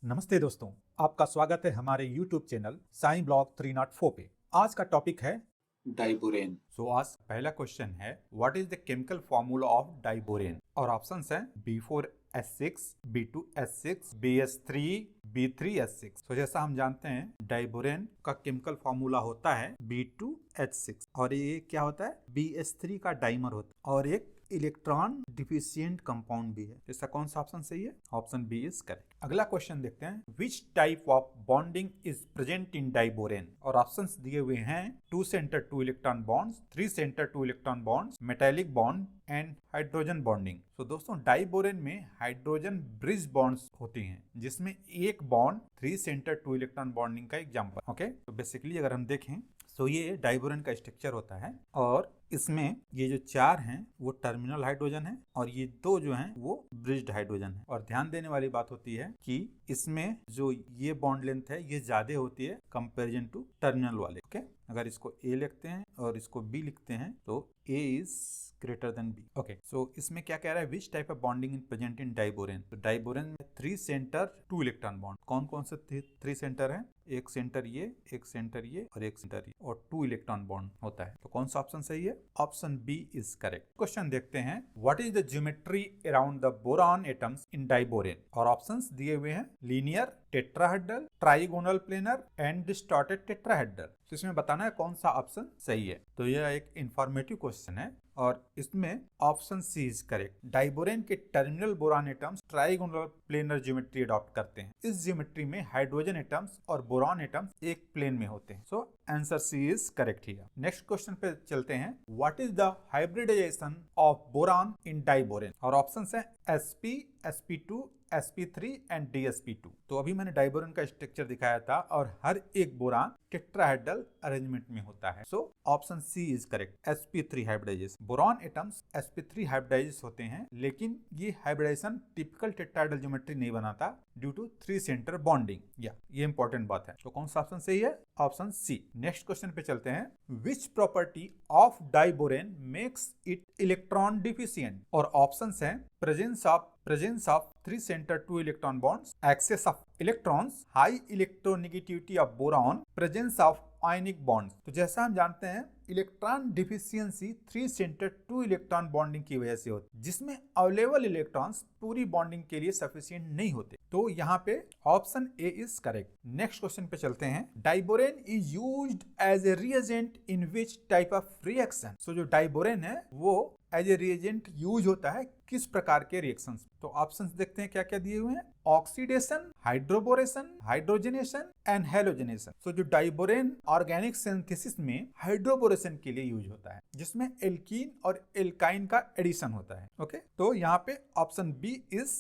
नमस्ते दोस्तों, आपका स्वागत है हमारे YouTube चैनल साई ब्लॉग 304 पे। आज का टॉपिक है डाइबोरेन। आज पहला क्वेश्चन है, what is the chemical formula of diborane? और ऑप्शंस हैं B4S6, B2S6, BS3, B3S6। तो जैसा हम जानते हैं डाइबोरेन का केमिकल फॉर्मूला होता है B2H6 और ये क्या होता है, BS3 का डाइमर होता है और एक इलेक्ट्रॉन डिफिशिएंट कंपाउंड भी है। इसका कौन सा ऑप्शन सही है? Option B is correct. अगला क्वेश्चन देखते हैं, which type of bonding is present in diborane? और ऑप्शंस दिए हुए हैं 2 center 2 electron bonds, 3 centre 2 electron bonds, metallic bond and hydrogen bonding. तो दोस्तों डाइबोरेन में हाइड्रोजन ब्रिज बॉन्ड्स होती हैं जिसमें एक बॉन्ड 3 सेंटर 2 इलेक्ट्रॉन बॉन्डिंग का एग्जांपल। ओके, तो बेसिकली अगर हम देखें तो ये डाइबोरेन का स्ट्रक्चर होता है और इसमें ये जो 4 हैं वो टर्मिनल हाइड्रोजन है और ये 2 जो हैं वो ब्रिज्ड हाइड्रोजन है। और ध्यान देने वाली बात होती है कि इसमें जो ये बॉन्ड लेंथ है ये ज्यादा होती है कंपैरिजन टू टर्मिनल वाले। ओके, अगर इसको A लिखते हैं और इसको B लिखते हैं तो A is greater than B। Okay, so इसमें क्या कह रहा है, which type of bonding in present in diborane? तो डाइबोरेन में 3 सेंटर 2 इलेक्ट्रॉन बॉन्ड। कौन कौन से 3 सेंटर है? एक सेंटर ये, एक सेंटर ये और एक सेंटर ये, और 2 इलेक्ट्रॉन बॉन्ड होता है। तो कौन सा ऑप्शन सही है? Option B is correct. Question देखते हैं, what is the geometry around the boron atoms in diborane? और ऑप्शंस दिए हुए हैं linear, tetrahedral, trigonal planar and distorted tetrahedral. तो इसमें बताना है कौन सा ऑप्शन सही है। तो यह एक इंफॉर्मेटिव क्वेश्चन है और इसमें option C is correct. Diborane के terminal boron atoms trigonal planar geometry adopt करते हैं। इस ज्योमेट्री में हाइड्रोजन एटम्स और बोरॉन एटम्स एक प्लेन में होते हैं। So answer C is correct here. Next question पे चलते हैं, what is the hybridisation of boron in diborane? और ऑप्शंस हैं sp, sp2, sp3 and dsp2। तो अभी मैंने डाइबोरेन का स्ट्रक्चर दिखाया था और हर एक बोरान टेट्राहेड्रल अरेंजमेंट में होता है। So option C is correct, sp3 hybridization. Boron atoms sp3 hybridize होते हैं लेकिन ये हाइब्रिडाइजेशन टिपिकल टेट्राहेड्रल ज्योमेट्री नहीं बनाता ड्यू टू 3 सेंटर बॉन्डिंग। ये इंपॉर्टेंट बात है। तो कौन सा ऑप्शन सही है? Option C. नेक्स्ट क्वेश्चन पे चलते हैं, which property of diborane makes it electron deficient? और ऑप्शंस हैं presence of 3 centre 2 electron bonds, excess of electrons, high electronegativity of boron, presence of ionic bonds. तो जैसा हम जानते हैं electron deficiency 3 centre 2 electron bonding की वजह से होती है जिसमें अवेलेबल इलेक्ट्रॉन्स पूरी बॉन्डिंग के लिए सफिशिएंट नहीं होते। तो यहाँ पे option A is correct. Next question पे चलते हैं, diborane is used as a reagent in which type of reaction? So जो डाइबोरेन है वो एज ए रिएजेंट यूज होता है किस प्रकार के रिएक्शंस? तो ऑप्शंस देखते हैं क्या क्या दिए हुए हैं, oxidation, hydroboration, hydrogenation and halogenation. तो जो डाइबोरेन ऑर्गेनिक सिंथेसिस में हाइड्रोबोरेशन के लिए यूज होता है जिसमें एल्कीन और एल्काइन का एडिशन होता है। ओके, तो यहाँ पे option B is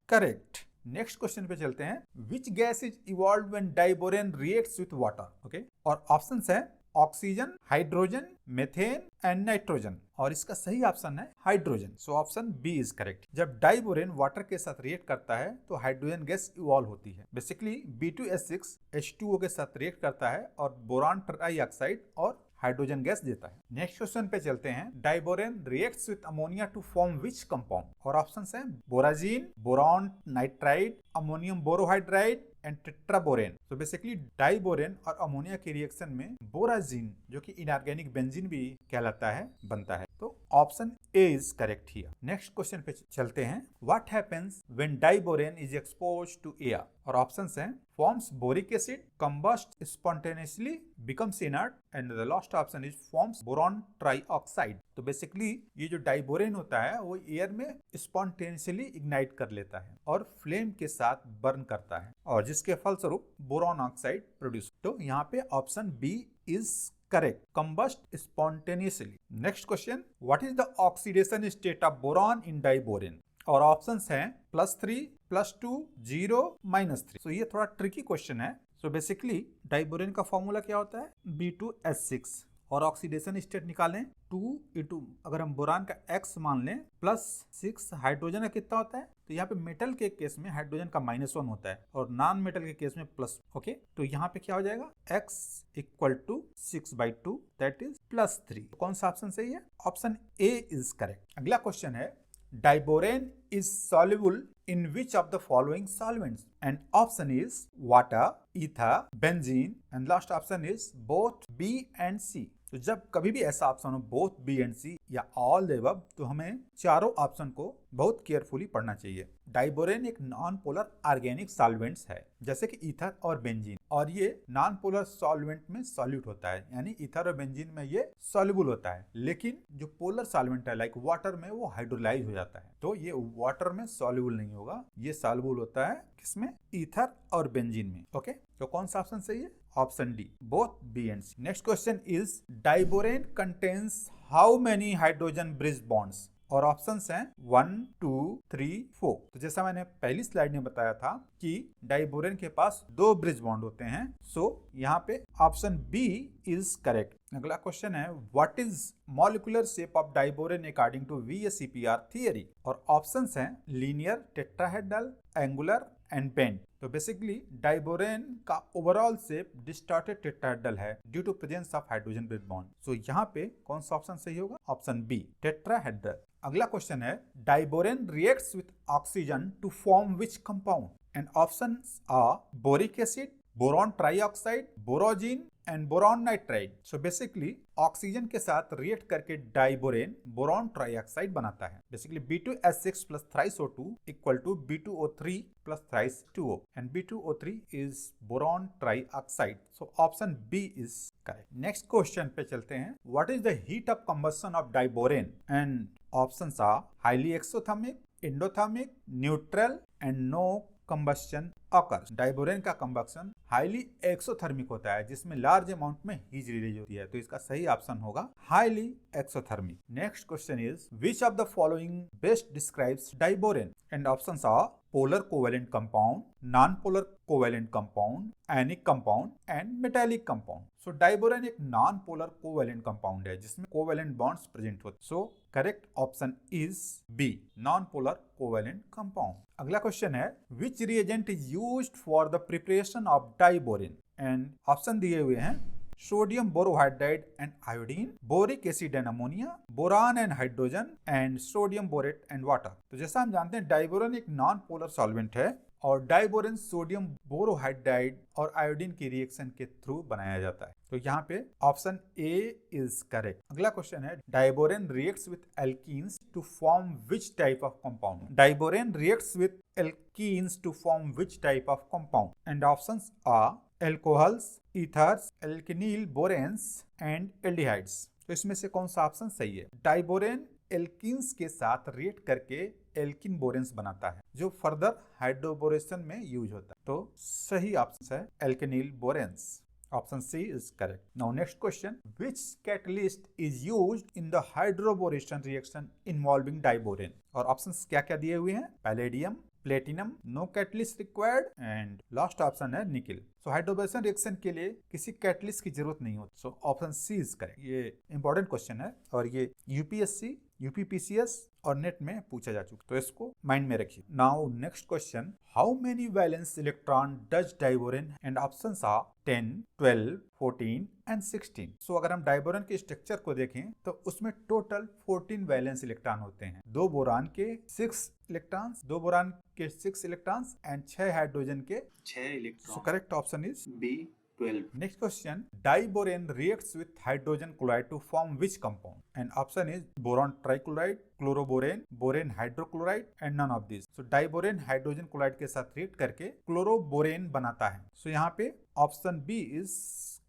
correct. Next question पे चलते हैं, which gas is evolve when diborane reacts with water? Okay, और ऑप्शंस है oxygen, hydrogen, methane and nitrogen. और इसका सही ऑप्शन है hydrogen. So option B is correct. जब डाइबोरेन वाटर के साथ रिएक्ट करता है तो हाइड्रोजन गैस इवॉल्व होती है। बेसिकली B2S6 H2O के साथ रिएक्ट करता है और बोरान ट्राइऑक्साइड और हाइड्रोजन गैस देता है। नेक्स्ट क्वेश्चन पे चलते हैं, diborane reacts with ammonia to form which compound? और ऑप्शंस हैं borazine, boron nitride, ammonium borohydride and tetraborane. तो बेसिकली डाइबोरेन और अमोनिया के रिएक्शन में बोराजीन जो कि इनऑर्गेनिक बेंजीन भी कहलाता है बनता है। तो option A is correct here. Next question पे चलते हैं, what happens when diborane is exposed to air? और ऑप्शंस हैं forms boric acid, combust spontaneously, becomes inert and the last option is forms boron trioxide. तो basically ये जो diborane होता है वो एयर में स्पॉन्टेनियसली इग्नाइट कर लेता है और फ्लेम के साथ बर्न करता है और जिसके फलस्वरूप बोरॉन ऑक्साइड प्रोड्यूस। तो यहाँ पे option B is correct, combust spontaneously. Next question, what is the oxidation state of boron in diborane? और ऑप्शंस हैं +3, +2, 0, -3। सो ये थोड़ा ट्रिकी क्वेश्चन है। सो बेसिकली डाइबोरेन का फॉर्मूला क्या होता है? B2S6 और ऑक्सीडेशन स्टेट निकालें 2 अगर हम बोरान का X मान लें +6 हाइड्रोजन का कितना होता है? तो यहाँ पे मेटल के केस में हाइड्रोजन का -1 होता है और नॉन मेटल के केस में प्लस। ओके, तो यहाँ पे क्या हो जाएगा? X = 6/2 that is +3। कौन सा ऑप्शन सही है? Option A is correct. अगला क्वेश्चन है, diborane is soluble in which of the following solvents? And option is water, ether, benzene, and last option is both B and C. तो जब कभी भी ऐसा ऑप्शन हो बोथ बी एंड सी या all the above, तो हमें चारों ऑप्शन को बहुत केयरफुली पढ़ना चाहिए। डाइबोरेन एक नॉन पोलर ऑर्गेनिक सॉल्वेंट्स है जैसे कि ईथर और बेंजीन, और ये नॉन पोलर सॉल्वेंट में सॉल्यूट होता है, यानी ईथर और बेंजीन में ये सॉल्युबल होता है। लेकिन जो पोलर सॉल्वेंट है लाइक वाटर में वो हाइड्रोलाइज हो जाता है, तो ये वाटर में सॉल्युबल नहीं होगा, ये सॉल्युबल होता है किसमें? ईथर और बेंजीन में। ओके, तो कौन सा ऑप्शन सही है? Option D, both B and C. Next question is diborane contains how many hydrogen bridge bonds? और ऑप्शंस हैं 1, 2, 3, 4। तो जैसा मैंने पहली स्लाइड में बताया था कि डाइबोरेन के पास 2 ब्रिज बॉन्ड होते हैं, सो यहाँ पे ऑप्शन बी इज करेक्ट। अगला क्वेश्चन है what is molecular shape of diborane according to VSEPR theory? और ऑप्शंस हैं linear, tetrahedral, angular and bend. तो बेसिकली डाइबोरेन का ओवरऑल शेप डिस्टॉर्टेड टेट्राहेड्रल है due to presence of hydrogen bridge bond. So यहाँ पे कौन सा ऑप्शन सही होगा? Option B, tetrahedral. अगला क्वेश्चन है diborane reacts with oxygen to form which compound? And options are boric acid, boron trioxide, borazine and boron nitride. So basically oxygen के साथ रिएक्ट करके डाइबोरेन बोरॉन ट्राइऑक्साइड बनाता है। Basically B2S6 plus thrice O2 equal to B2O3 plus thrice 2O, and B2O3 is boron trioxide. So option B is correct. Next question पे चलते हैं। What is the heat of combustion of diborane? And options are highly exothermic, endothermic, neutral and no combustion occurs. Diborane का combustion highly exothermic होता है जिसमें large amount में heat release होती है, तो इसका सही ऑप्शन होगा highly exothermic. Next question is which of the following best describes diborane? And options are polar covalent compound, non-polar covalent compound, anic compound and metallic compound. So diborane एक non-polar covalent compound है जिसमें covalent bonds present होते हैं। So correct option is B, non-polar covalent compound. अगला question है which reagent is used for the preparation of diborane? And option दिए हुए हैं sodium borohydride and iodine, boric acid and ammonia, boron and hydrogen and sodium borate and water. तो जैसा हम जानते हैं डाइबोरेन एक नॉन पोलर सॉल्वेंट है और डाइबोरेन सोडियम बोरोहाइड्राइड और आयोडीन की रिएक्शन के थ्रू बनाया जाता है, तो यहाँ पे ऑप्शन ए इज करेक्ट। अगला क्वेश्चन है diborane reacts with alkenes to form which type of compound? Diborane reacts with alkenes to form which type of compound? And options are alcohols, ethers, alkenyl boranes and aldehydes. तो इसमें से कौन सा option सही है? Diborane alkenes के साथ react करके एल्किन बोरेन्स बनाता है जो फर्दर हाइड्रोबोरेशन में यूज होता है, तो सही ऑप्शन है एल्केनिल बोरेन्स। Option C is correct. Now next question, which catalyst is used in the hydroboration reaction involving diborane? और ऑप्शंस क्या क्या दिए हुए हैं? Palladium, platinum, no catalyst required and last option है निकिल। सो हाइड्रोबोरेशन रिएक्शन के लिए किसी कैटलिस्ट की जरूरत नहीं होती, so option C is correct. ये इंपॉर्टेंट क्वेश्चन है और ये UPSC, UPPCS और नेट में पूछा जा चुका, तो इसको माइंड में रखिए। Now next question, how many valence electron does diborane? And options are 10, 12, 14 and 16। सो अगर हम डाइबोरेन के स्ट्रक्चर को देखें तो उसमें टोटल 14 वैलेंस इलेक्ट्रॉन होते हैं, 2 बोरान के 6 इलेक्ट्रॉन्स, 2 बोरान के 6 इलेक्ट्रॉन्स एंड 6 हाइड्रोजन के 6 electron. So correct option is B, 12. Next question, diborane reacts with hydrogen chloride to form which compound? And option is boron trichloride, chloroborane, borane hydrochloride and none of these. So diborane hydrogen chloride के साथ react करके क्लोरोबोरेन बनाता है, so यहाँ पे option B is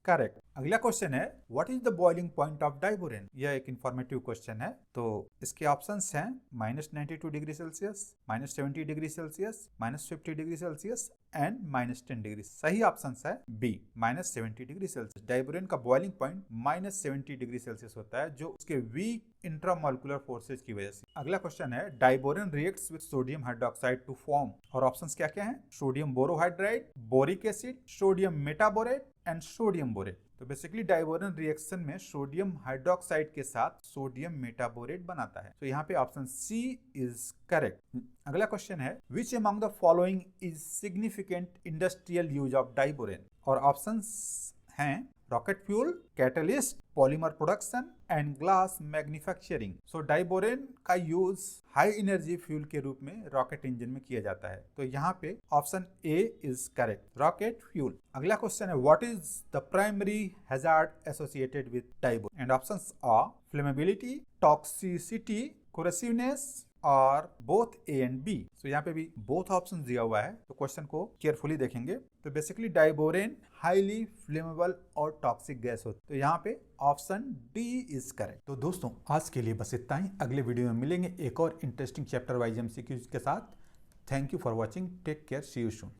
correct. अगला question है what is the boiling point of diborane? यह एक इंफॉर्मेटिव क्वेश्चन है, तो इसके ऑप्शंस हैं -92 degree Celsius, -70 degree Celsius, -50 degree Celsius and -10 degree. सही ऑप्शन है बी, -70 डिग्री सेल्सियस। डाइबोरेन का बॉइलिंग पॉइंट -70 डिग्री सेल्सियस होता है जो उसके वीक इंट्रामोलिकुलर फोर्सेज की वजह से। अगला क्वेश्चन है diborane reacts with sodium hydroxide to form, और ऑप्शंस क्या क्या हैं? Sodium borohydride, boric acid, sodium metaborate and sodium borate. तो बेसिकली डाइबोरेन रिएक्शन में सोडियम हाइड्रोक्साइड के साथ सोडियम मेटाबोरेट बनाता है, तो यहाँ पे ऑप्शन सी इज करेक्ट। अगला क्वेश्चन है which among the following is significant industrial use of diborane? और ऑप्शंस हैं rocket fuel, catalyst, polymer production and glass manufacturing. So diborane का यूज हाई एनर्जी फ्यूल के रूप में रॉकेट इंजन में किया जाता है। तो यहाँ पे option A is correct, rocket fuel. अगला क्वेश्चन है what is the primary hazard associated with diborane? And options are flammability, toxicity, corrosiveness और both A and B. So यहाँ पे भी बोथ ऑप्शन दिया हुआ है, तो क्वेश्चन को केयरफुली देखेंगे। तो बेसिकली डाइबोरेन हाईली फ्लेमेबल और टॉक्सिक गैस होती है, तो यहाँ पे ऑप्शन डी इज करेक्ट। तो दोस्तों आज के लिए बस इतना ही, अगले वीडियो में मिलेंगे एक और इंटरेस्टिंग चैप्टर वाइज एमसीक्यूज के साथ। Thank you for watching, take care, see you soon.